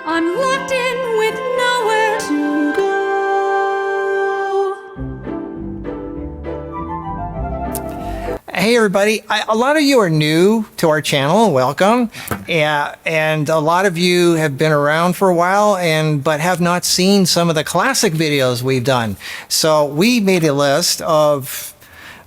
I'm locked in with nowhere to go. Hey everybody, a lot of you are new to our channel, welcome. And a lot of you have been around for a while but have not seen some of the classic videos we've done. So we made a list of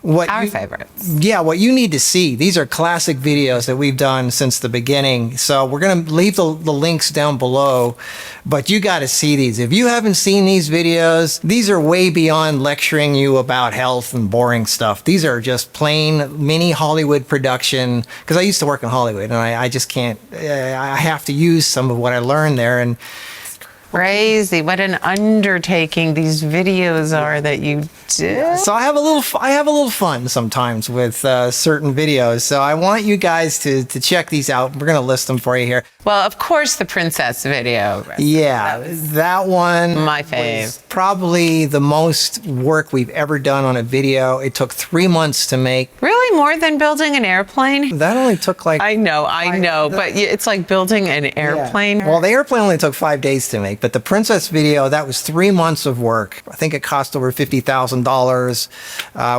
our favorites. Yeah, what you need to see. These are classic videos that we've done since the beginning. So we're going to leave the links down below, but you got to see these. If you haven't seen these videos, these are way beyond lecturing you about health and boring stuff. These are just plain mini Hollywood production, because I used to work in Hollywood and I just can't, I have to use some of what I learned there. And crazy, what an undertaking these videos are that you do. So I have a little fun sometimes with certain videos. So I want you guys to check these out. We're gonna list them for you here. Well, of course, the princess video. Yeah, that one. My fave. Was probably the most work we've ever done on a video. It took 3 months to make. Really, more than building an airplane? That only took like. I know, but it's like building an airplane. Yeah. Well, the airplane only took 5 days to make, but the princess video, that was 3 months of work. I think it cost over $50,000.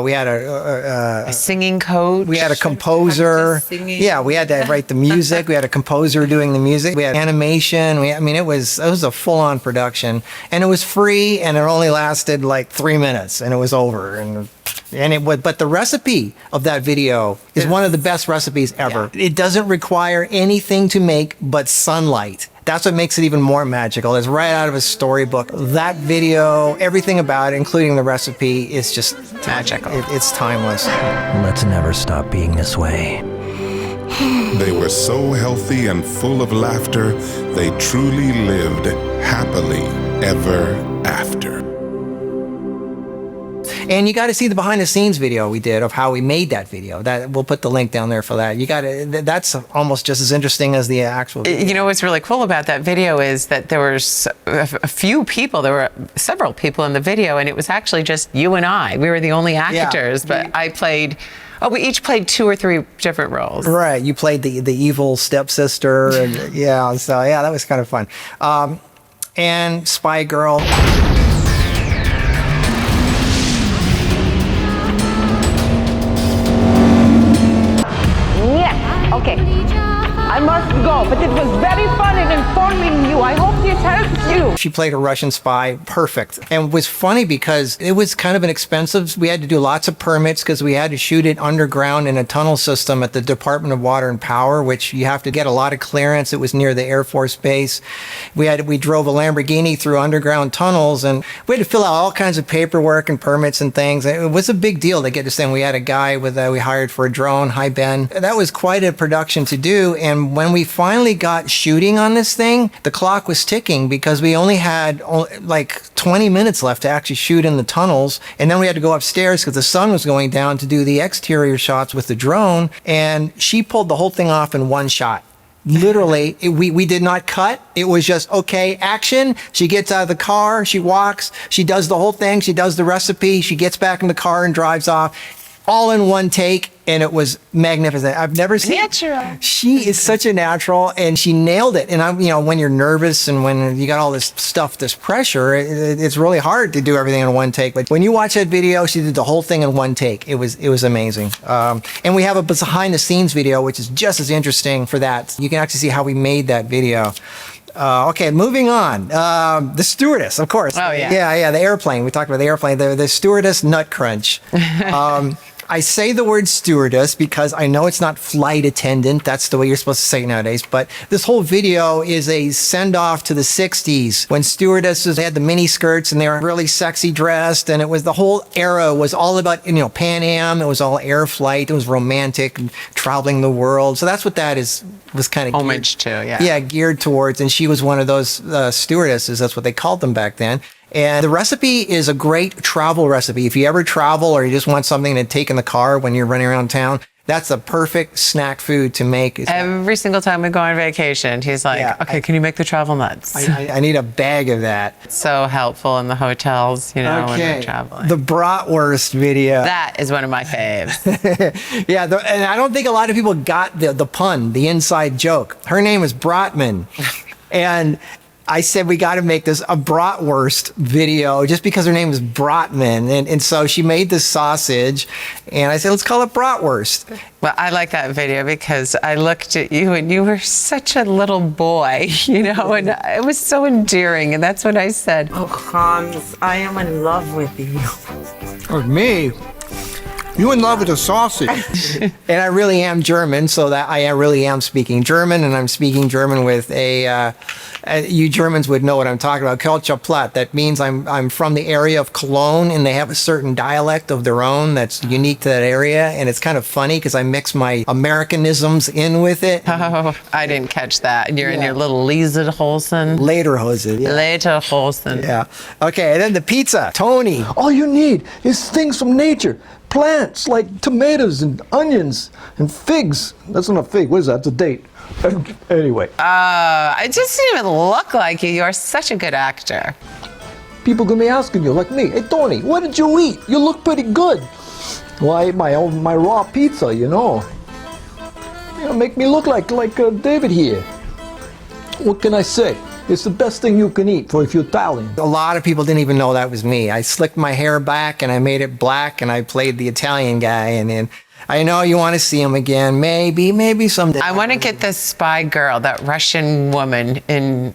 We had a singing coach. We had a composer. Yeah, we had to write the music. We had a composer doing the music. We had animation. It was a full-on production, and it was free, and it only lasted like 3 minutes, and it was over. But the recipe of that video is one of the best recipes ever. Yeah. It doesn't require anything to make but sunlight. That's what makes it even more magical. It's right out of a storybook. That video, everything about it, including the recipe, is just magical. It's timeless. Let's never stop being this way. They were so healthy and full of laughter, they truly lived happily ever after. And you got to see the behind the scenes video we did of how we made that video. That we'll put the link down there for that. That's almost just as interesting as the actual video. You know what's really cool about that video is that there were a few people. There were several people in the video, and it was actually just you and I. We were the only actors, but I played. Oh, we each played 2 or 3 different roles. Right. You played the evil stepsister, and that was kind of fun. And Spy Girl. Okay, I must go, but it was very fun in informing you. I hope it helps you. She played a Russian spy, perfect. And it was funny because it was kind of an expensive, we had to do lots of permits because we had to shoot it underground in a tunnel system at the Department of Water and Power, which you have to get a lot of clearance. It was near the Air Force Base. We drove a Lamborghini through underground tunnels, and we had to fill out all kinds of paperwork and permits and things. It was a big deal to get this thing. We had a guy we hired for a drone. Hi, Ben. That was quite a production to do. And when we finally got shooting on this thing, the clock was ticking because we only had like 20 minutes left to actually shoot in the tunnels. And then we had to go upstairs because the sun was going down to do the exterior shots with the drone. And she pulled the whole thing off in one shot. Literally, we did not cut. It was just, okay, action. She gets out of the car, she walks, she does the whole thing, she does the recipe, she gets back in the car and drives off. All in one take, and it was magnificent. I've never seen natural. She is such a natural, and she nailed it. And when you're nervous and when you got all this stuff, this pressure, it's really hard to do everything in one take. But when you watch that video, she did the whole thing in one take. It was amazing. And we have a behind the scenes video, which is just as interesting for that. You can actually see how we made that video. Okay, moving on. The stewardess, of course. Oh, yeah. Yeah, the airplane. We talked about the airplane. The stewardess nutcrunch. I say the word stewardess because I know it's not flight attendant. That's the way you're supposed to say it nowadays. But this whole video is a send-off to the 60s when stewardesses had the mini skirts and they were really sexy dressed. And it was the whole era was all about, Pan Am. It was all air flight. It was romantic and traveling the world. So that's what that was kind of homage to, yeah. Yeah, geared towards. And she was one of those stewardesses. That's what they called them back then. And the recipe is a great travel recipe. If you ever travel or you just want something to take in the car when you're running around town, that's a perfect snack food to make. Every single time we go on vacation, he's like, okay, can you make the travel nuts? I need a bag of that. It's so helpful in the hotels, when we're traveling. The bratwurst video. That is one of my faves. Yeah, and I don't think a lot of people got the pun, the inside joke. Her name is Bratman. And I said, we got to make this a bratwurst video just because her name is Bratman. And so she made this sausage and I said, let's call it bratwurst. Well, I like that video because I looked at you and you were such a little boy, you know, and it was so endearing. And that's what I said. Oh, Hans, I am in love with you. With me? You in love with a sausage? And I really am German, so that I really am speaking German, and I'm speaking German with you Germans would know what I'm talking about, Kölscher Platt. That means I'm from the area of Cologne, and they have a certain dialect of their own that's unique to that area, and it's kind of funny because I mix my Americanisms in with it. Oh, I didn't catch that. You're in your little Lederhosen. Lederhosen. Yeah. Lederhosen. Yeah. Okay, and then the pizza. Tony. All you need is things from nature. Plants like tomatoes and onions and figs. That's not a fig. What is that? It's a date. Anyway. It just didn't even look like you. You're such a good actor. People gonna be asking you, like me, hey, Tony, what did you eat? You look pretty good. Well, I ate my raw pizza, you know. You know, make me look like David here. What can I say? It's the best thing you can eat for if you're Italian. A lot of people didn't even know that was me. I slicked my hair back and I made it black and I played the Italian guy. And then I know you want to see him again. Maybe someday. I want to get this spy girl, that Russian woman,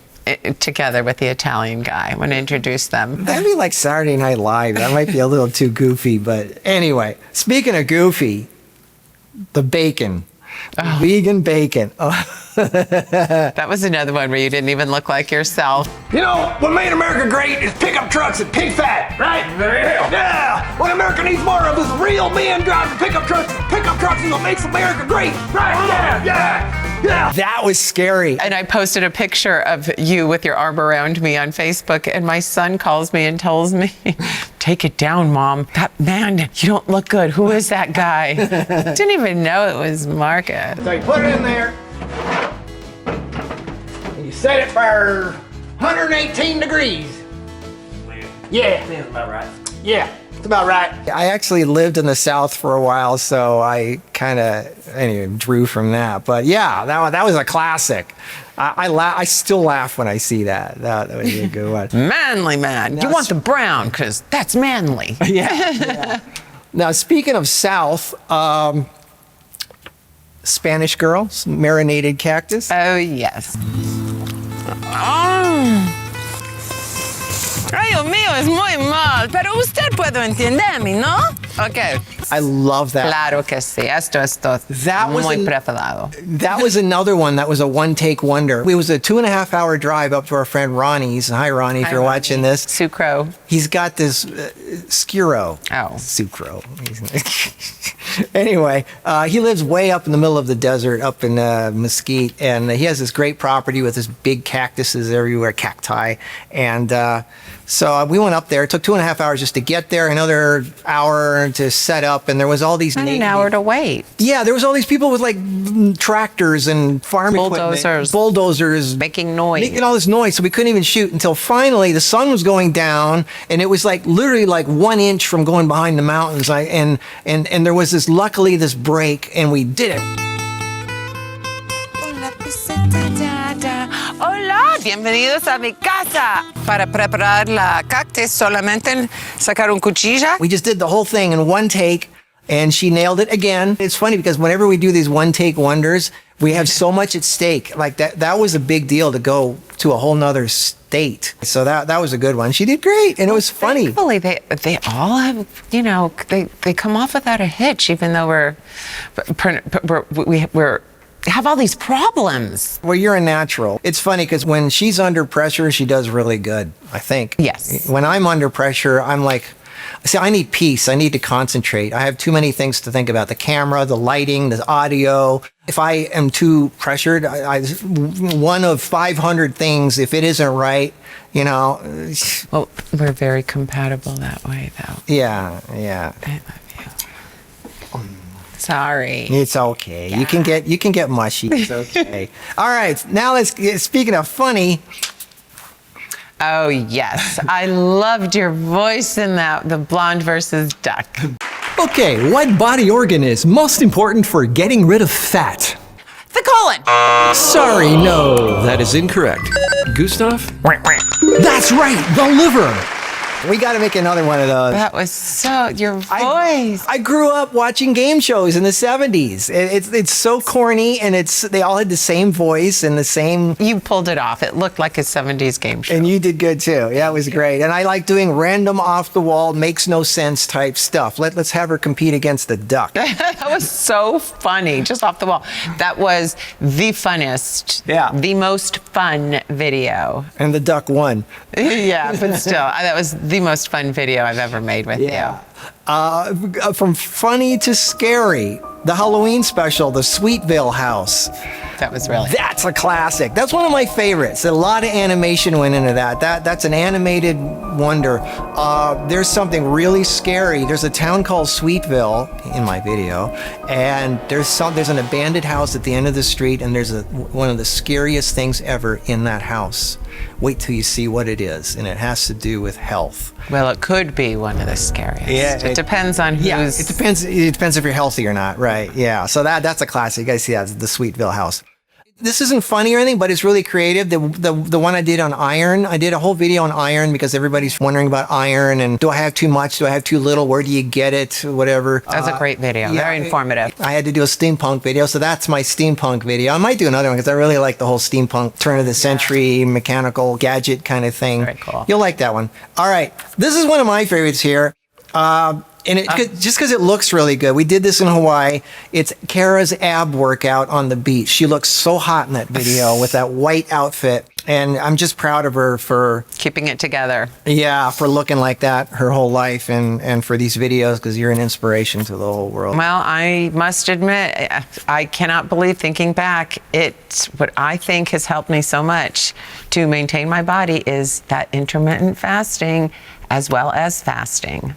together with the Italian guy. I want to introduce them. That'd be like Saturday Night Live. That might be a little too goofy. But anyway, speaking of goofy, the bacon. Oh. Vegan bacon. Oh. That was another one where you didn't even look like yourself. You know, what made America great is pickup trucks and pig fat, right? Yeah. What America needs more of is real men driving pickup trucks. Pickup trucks is what makes America great, right? Yeah. That was scary. And I posted a picture of you with your arm around me on Facebook, and my son calls me and tells me, take it down, Mom. That man, you don't look good. Who is that guy? Didn't even know it was Marcus. So you put it in there, and you set it for 118 degrees. Yeah. That's about right. Yeah. It's about right. I actually lived in the South for a while, so I kind of drew from that. But yeah, that was a classic. I still laugh when I see that. That was a good one. Manly man. You want the brown because that's manly. Yeah. Now, speaking of South, Spanish girl, marinated cactus. Oh, yes. Ay, Dios mío, es muy mal. Pero usted puede entenderme, ¿no? Okay. I love that. Claro que sí. Esto es muy preparado. That was another one that was a one-take wonder. It was a 2.5-hour drive up to our friend Ronnie's. Hi, Ronnie, if you're watching this. Sucro. He's got this Skiro. Oh. Sucro. Anyway, he lives way up in the middle of the desert up in Mesquite, and he has this great property with this big cactuses everywhere, cacti, and so we went up there. It took 2.5 hours just to get there, another hour to set up, and there was all these... And an hour to wait. Yeah, there was all these people with like tractors and farm equipment. Bulldozers. Making noise. Making all this noise, so we couldn't even shoot until finally the sun was going down, and it was like literally like 1 inch from going behind the mountains. And there was luckily this break, and we did it. Hola, bienvenidos a mi casa. Para preparar la cactus solamente sacar un cuchilla. We just did the whole thing in one take, and she nailed it again. It's funny because whenever we do these one-take wonders, we have so much at stake. Like that was a big deal to go to a whole nother state. So that was a good one. She did great, and it was funny. Thankfully, they all have, you know, they come off without a hitch, even though we're have all these problems. Well, you're a natural. It's funny because when she's under pressure, she does really good, I think. Yes. When I'm under pressure, I'm like, see, I need peace. I need to concentrate. I have too many things to think about. The camera, the lighting, the audio. If I am too pressured, one of 500 things, if it isn't right, you know. Well, we're very compatible that way, though. Yeah. I love you. Sorry. It's okay. Yeah. You can get mushy. It's okay. All right. Now speaking of funny. Oh yes, I loved your voice in that, the blonde versus duck. Okay, what body organ is most important for getting rid of fat? the colon. Sorry, no, that is incorrect. Gustav? That's right, the liver. We got to make another one of those. That was so, your voice. I grew up watching game shows in the 70s. It's so corny, and they all had the same voice and the same. You pulled it off. It looked like a 70s game show. And you did good too. Yeah, it was great. And I like doing random off the wall, makes no sense type stuff. Let's have her compete against the duck. That was so funny, just off the wall. That was the funnest, the most fun video. And the duck won. Yeah, but still, that was the most fun video I've ever made with you. From funny to scary, the Halloween special, the Sweetville house. That was really. That's a classic. That's one of my favorites. A lot of animation went into that. That's an animated wonder. There's something really scary. There's a town called Sweetville in my video, and there's an abandoned house at the end of the street, and there's one of the scariest things ever in that house. Wait till you see what it is, and it has to do with health. Well, it could be one of the scariest. Yeah, it depends on who's. Yeah, it depends if you're healthy or not, right? Yeah, so that's a classic. You guys see that, the Sweetville house. This isn't funny or anything, but it's really creative. The one I did on iron, I did a whole video on iron because everybody's wondering about iron and do I have too much? Do I have too little? Where do you get it? Whatever. That's a great video. Yeah, very informative. I had to do a steampunk video, so that's my steampunk video. I might do another one because I really like the whole steampunk turn of the century mechanical gadget kind of thing. Very cool. You'll like that one. All right. This is one of my favorites here. And just because it looks really good. We did this in Hawaii. It's Cara's ab workout on the beach. She looks so hot in that video with that white outfit. And I'm just proud of her for keeping it together. Yeah, for looking like that her whole life and for these videos because you're an inspiration to the whole world. Well, I must admit, I cannot believe, thinking back, what I think has helped me so much to maintain my body is that intermittent fasting as well as fasting.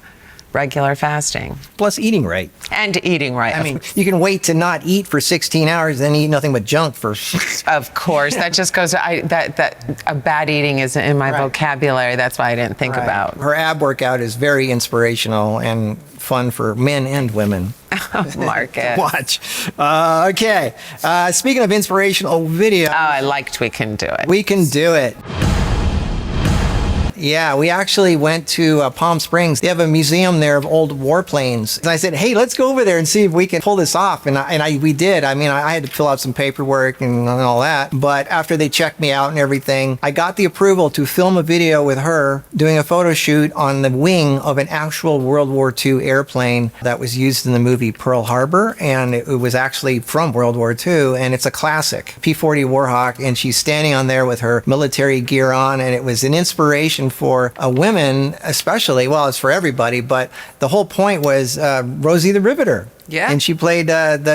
Regular fasting. Plus eating right. And eating right. I mean, you can wait to not eat for 16 hours, then eat nothing but junk for... Of course. That just goes... bad eating isn't in my vocabulary. That's why I didn't think about. Her ab workout is very inspirational and fun for men and women. Marcus. Watch. Okay. Speaking of inspirational video... Oh, I liked We Can Do It. We Can Do It. Yeah, we actually went to Palm Springs. They have a museum there of old warplanes. And I said, hey, let's go over there and see if we can pull this off. And we did. I mean, I had to fill out some paperwork and all that. But after they checked me out and everything, I got the approval to film a video with her doing a photo shoot on the wing of an actual World War II airplane that was used in the movie Pearl Harbor. And it was actually from World War II. And it's a classic, P-40 Warhawk. And she's standing on there with her military gear on. And it was an inspiration for women especially. Well, it's for everybody, but the whole point was Rosie the Riveter. Yeah. And she played and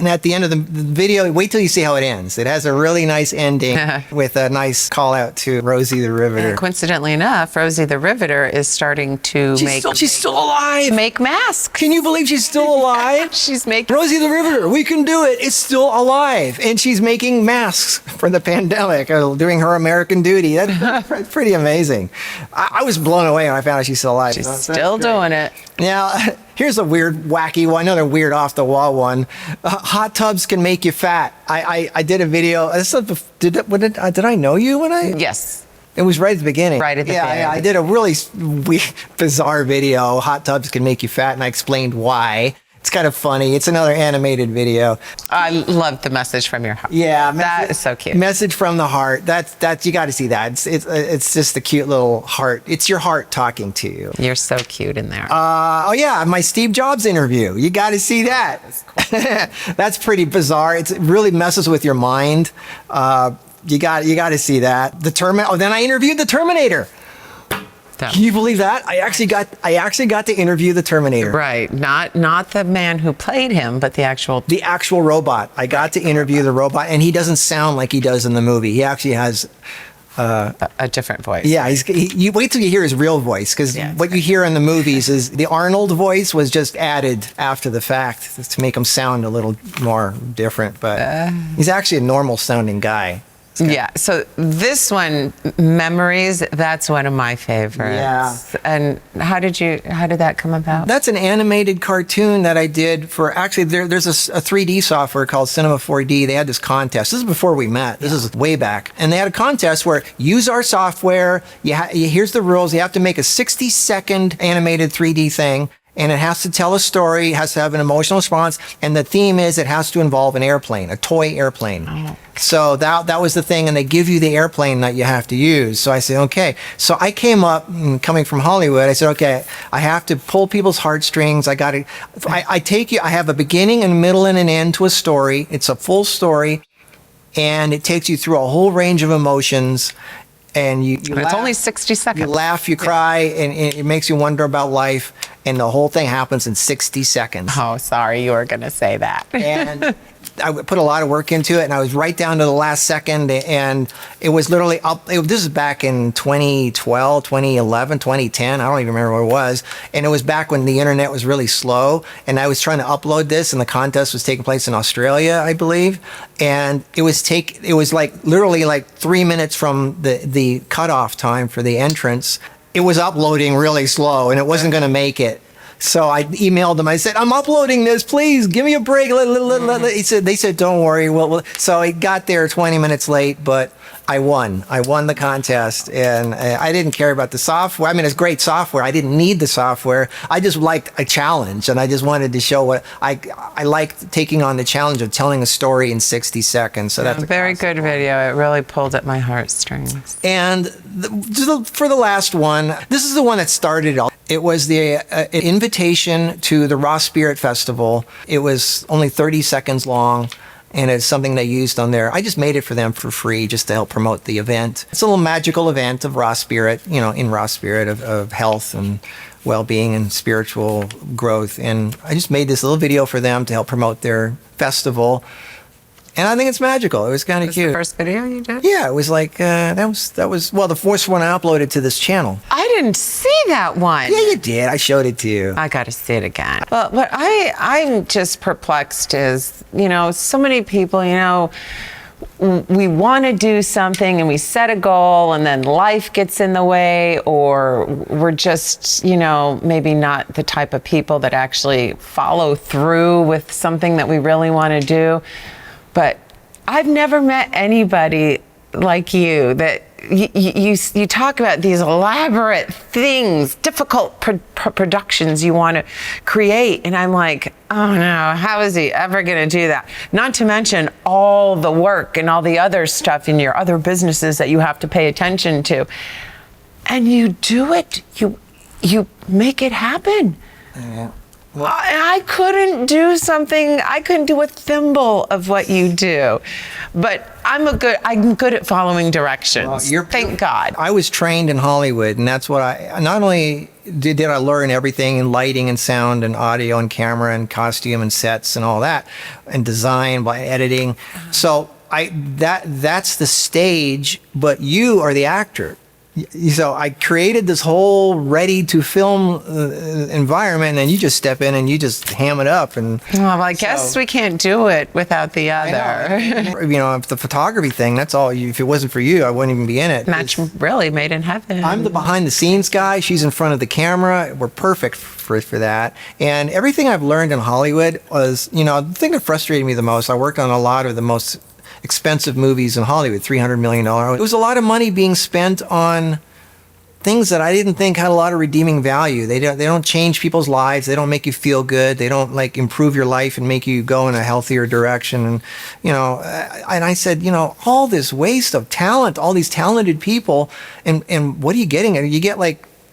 at the end of the video, wait till you see how it ends. It has a really nice ending with a nice call out to Rosie the Riveter. And coincidentally enough, Rosie the Riveter is starting to she's still alive. Make masks. Can you believe she's still alive? She's making Rosie the Riveter. We Can Do It. It's still alive, and she's making masks for the pandemic, doing her American duty. That's pretty amazing. I was blown away when I found out she's still alive. She's still doing it. Now, here's a weird, wacky one, another weird off-the-wall one. Hot tubs can make you fat. I did a video. Did I know you when I? Yes. It was right at the beginning. Right at the beginning. Yeah, I did a really weird, bizarre video. Hot tubs can make you fat, and I explained why. It's kind of funny. It's another animated video. I love the message from your heart. Yeah, that is so cute. Message from the heart. That's you got to see that. It's just a cute little heart. It's your heart talking to you. You're so cute in there. Oh yeah, my Steve Jobs interview. You got to see that. That's cool. That's pretty bizarre. It really messes with your mind. You got to see that. Then I interviewed the Terminator. Can you believe that? I actually got to interview the Terminator. Right. Not the man who played him, but the actual robot. I got to interview the robot, and he doesn't sound like he does in the movie. He actually has a different voice. Yeah, you wait till you hear his real voice, because what you hear in the movies is the Arnold voice was just added after the fact to make him sound a little more different. But he's actually a normal sounding guy. Yeah, so this one, Memories, that's one of my favorites. Yeah. And how did that come about? That's an animated cartoon that I did for, actually, there's a 3D software called Cinema 4D. They had this contest. This is before we met. This is way back. And they had a contest where use our software. Here's the rules. You have to make a 60-second animated 3D thing. And it has to tell a story, it has to have an emotional response, and the theme is it has to involve an airplane, a toy airplane. Oh. So that was the thing, and they give you the airplane that you have to use. So I said, okay. So I came up, coming from Hollywood, I said, okay, I have to pull people's heartstrings. I have a beginning and middle and an end to a story. It's a full story, and it takes you through a whole range of emotions. And you laugh, it's only 60 seconds. You laugh, you cry, and it makes you wonder about life. And the whole thing happens in 60 seconds. Oh, sorry, you were going to say that. And I put a lot of work into it, and I was right down to the last second. And it was literally up. This is back in 2012, 2011, 2010. I don't even remember what it was. And it was back when the internet was really slow. And I was trying to upload this, and the contest was taking place in Australia, I believe. And it was like literally like 3 minutes from the cutoff time for the entrance. It was uploading really slow, and it wasn't going to make it. So I emailed them. I said, I'm uploading this. Please give me a break. They said, don't worry. So it got there 20 minutes late, but I won. I won the contest, and I didn't care about the software. I mean, it's great software. I didn't need the software. I just liked a challenge, and I just wanted to show what I liked, taking on the challenge of telling a story in 60 seconds. So that's a very good video. It really pulled at my heartstrings. And for the last one, this is the one that started it all. It was the invitation to the Raw Spirit Festival. It was only 30 seconds long, and it's something they used on there. I just made it for them for free just to help promote the event. It's a little magical event of Raw Spirit, in Raw Spirit of health and well-being and spiritual growth. And I just made this little video for them to help promote their festival. And I think it's magical. It was kind of cute. The first video you did? Yeah, it was like, that was the first one I uploaded to this channel. I didn't see that one. Yeah, you did. I showed it to you. I got to see it again. Well, what I'm just perplexed is, so many people, we want to do something and we set a goal and then life gets in the way, or we're just, maybe not the type of people that actually follow through with something that we really want to do. But I've never met anybody like you that you talk about these elaborate things, difficult productions you want to create. And I'm like, oh no, how is he ever going to do that? Not to mention all the work and all the other stuff in your other businesses that you have to pay attention to. And you do it, you make it happen. Yeah. Well, I couldn't do a thimble of what you do, but I'm good at following directions. Well, thank God. I was trained in Hollywood, and that's what not only did I learn everything in lighting and sound and audio and camera and costume and sets and all that, and design by editing. So that's the stage, but you are the actor. So I created this whole ready-to-film environment, and you just step in and you just ham it up. And well, I guess we can't do it without the other. If the photography thing, that's all. If it wasn't for you, I wouldn't even be in it. Match really made in heaven. I'm the behind-the-scenes guy. She's in front of the camera. We're perfect for that. And everything I've learned in Hollywood was, the thing that frustrated me the most, I worked on a lot of the most expensive movies in Hollywood, $300 million. It was a lot of money being spent on things that I didn't think had a lot of redeeming value. They don't change people's lives. They don't make you feel good. They don't improve your life and make you go in a healthier direction. And, and I said, all this waste of talent, all these talented people, and what are you getting? You get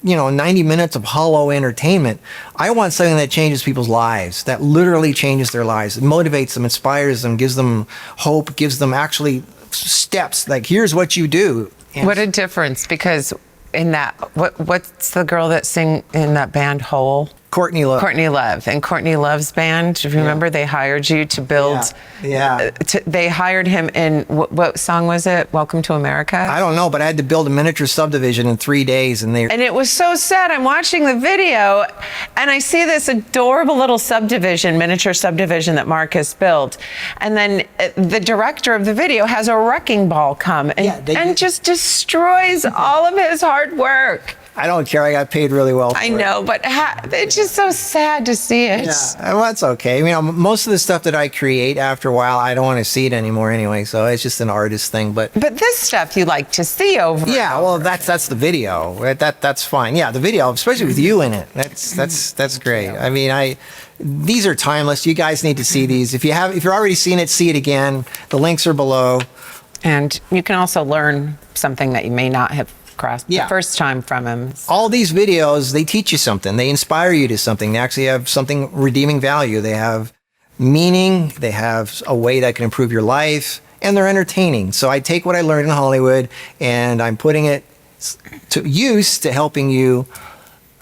90 minutes of hollow entertainment. I want something that changes people's lives, that literally changes their lives. It motivates them, inspires them, gives them hope, gives them actually steps. Here's what you do. And what a difference, because in that, what's the girl that sing in that band Hole? Courtney Love. Courtney Love. And Courtney Love's band, remember they hired you to build... Yeah. They hired him in, what song was it? Welcome to America? I don't know, but I had to build a miniature subdivision in 3 days. And it was so sad. I'm watching the video and I see this adorable little subdivision, miniature subdivision that Marcus built. And then the director of the video has a wrecking ball come and just destroys all of his hard work. I don't care. I got paid really well for I know, but it's just so sad to see it. Yeah, well, that's okay. Most of the stuff that I create, after a while, I don't want to see it anymore anyway. So it's just an artist thing. But this stuff you like to see over. Yeah, well, that's the video. That's fine. Yeah, the video, especially with you in it. That's great. These are timeless. You guys need to see these. If you're already seen it, see it again. The links are below. And you can also learn something that you may not have the first time from him. All these videos, they teach you something. They inspire you to something. They actually have something redeeming value. They have meaning. They have a way that can improve your life, and they're entertaining. So I take what I learned in Hollywood and I'm putting it to use to helping you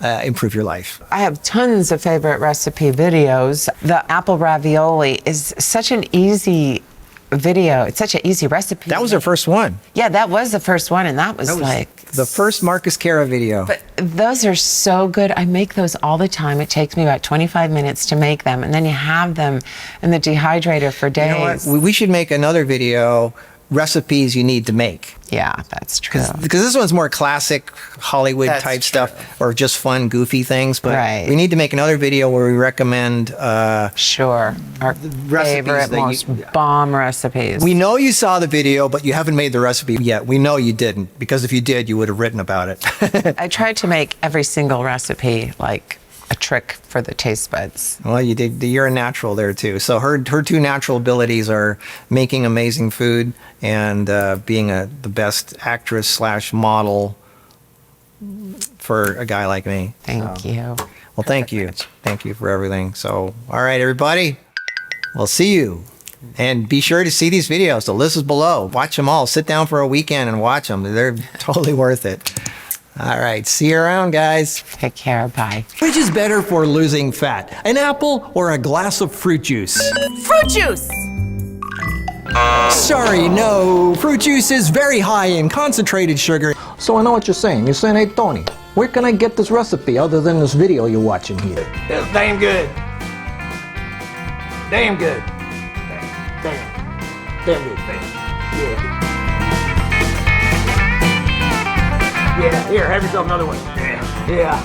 improve your life. I have tons of favorite recipe videos. The apple ravioli is such an easy video. It's such an easy recipe. That was our first one. Yeah, that was the first one, and that was like the first Marcus Cara video. But those are so good. I make those all the time. It takes me about 25 minutes to make them, and then you have them in the dehydrator for days. You know what? We should make another video, recipes you need to make. Yeah, that's true. Because this one's more classic Hollywood type stuff, or just fun, goofy things. But we need to make another video where we recommend our favorite, most bomb recipes. We know you saw the video, but you haven't made the recipe yet. We know you didn't, because if you did, you would have written about it. I tried to make every single recipe like a trick for the taste buds. Well, you did. You're a natural there too. So her two natural abilities are making amazing food and being the best actress / model for a guy like me. Thank you. Well, thank you. Thank you for everything. So, all right, everybody, we'll see you. And be sure to see these videos. The list is below. Watch them all. Sit down for a weekend and watch them. They're totally worth it. All right, see you around, guys. Take care, bye. Which is better for losing fat, an apple or a glass of fruit juice? Fruit juice! Sorry, no. Fruit juice is very high in concentrated sugar. So I know what you're saying. You're saying, hey, Tony, where can I get this recipe other than this video you're watching here? It's damn good. Damn good. Damn good, Yeah. Yeah, here, have yourself another one. Yeah.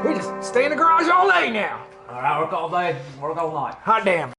We just stay in the garage all day now. All right, work all day, work all night. Hot damn.